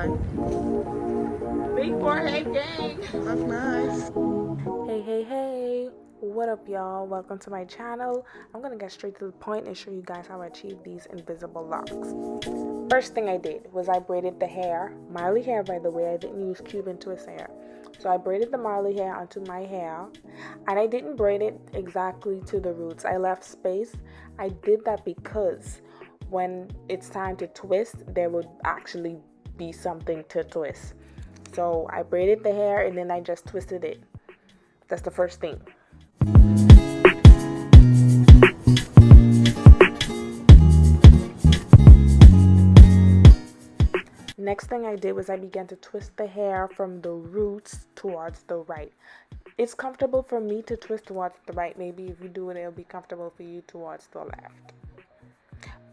done. Big forehead gang. That's nice. Hey, what up y'all? Welcome to my channel. I'm gonna get straight to the point and show you guys how I achieved these invisible locks. First thing I did was I braided the hair. Marley hair, by the way. I didn't use Cuban twist hair. So I braided the Marley hair onto my hair, and I didn't braid it exactly to the roots. I left space. I did that because when it's time to twist, there would actually be something to twist. So I braided the hair and then I just twisted it. That's the first thing. Next thing I did was I began to twist the hair from the roots towards the right. It's comfortable for me to twist towards the right. Maybe if you do it, it'll be comfortable for you towards the left.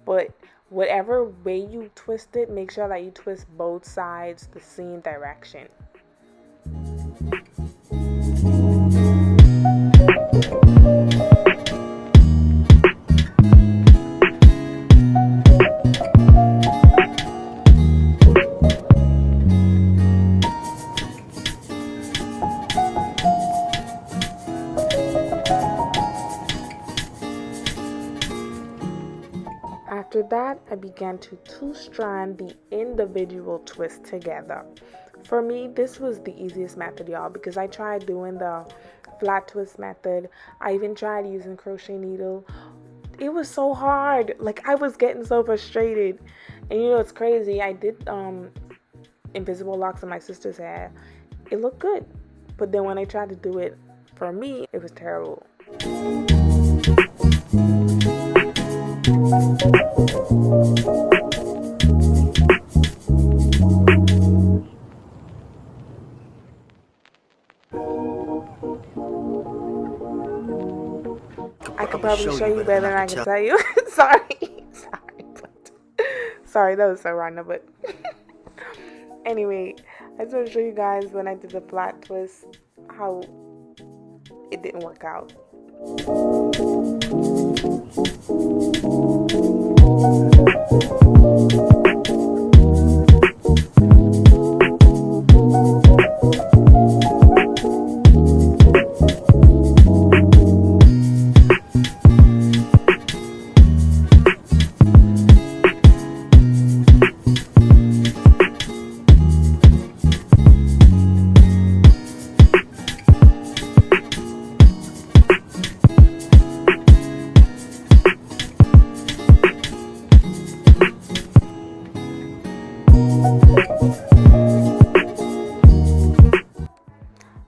But whatever way you twist it, make sure that you twist both sides the same direction. After that, I began to two-strand the individual twists together. For me, this was the easiest method, y'all, because I tried doing the flat twist method. I even tried using crochet needle. It was so hard. Like, I was getting so frustrated. And you know, it's crazy. I did invisible locks on my sister's hair. It looked good. But then when I tried to do it for me, it was terrible. I could probably show you better than I can tell you. Sorry, that was so random, but anyway, I just want to show you guys when I did the flat twist how it didn't work out.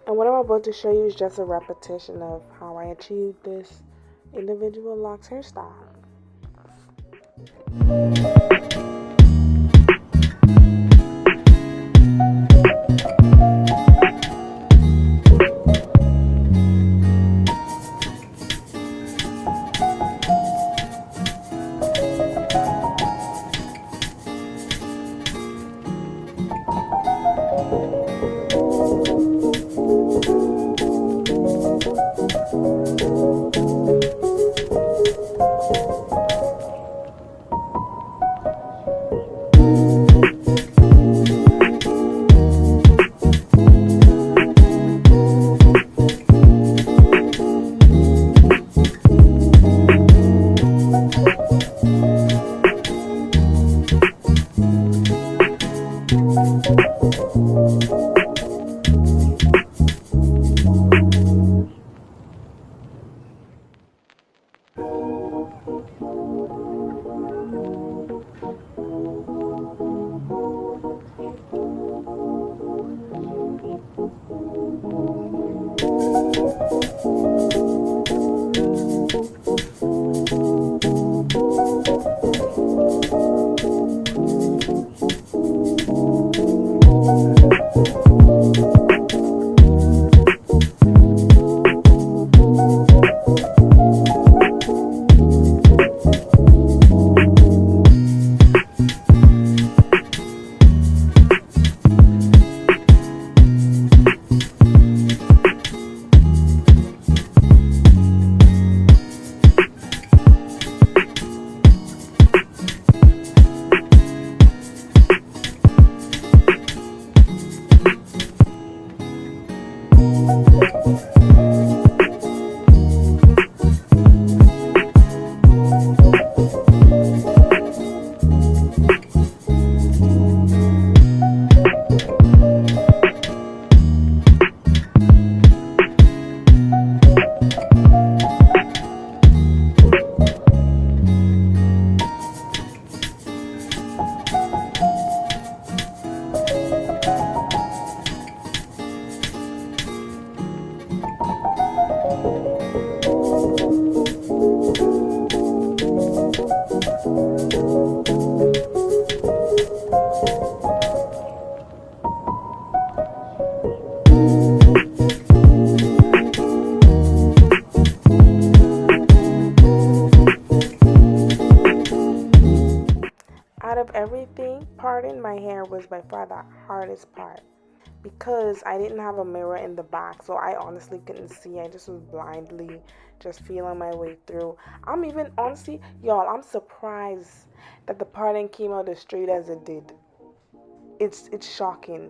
And what I'm about to show you is just a repetition of how I achieved this individual locks hairstyle. parting my hair was by far the hardest part because I didn't have a mirror in the back, so I honestly couldn't see. I just was blindly just feeling my way through. I'm even honestly, y'all, I'm surprised that the parting came out as straight as it did. It's shocking.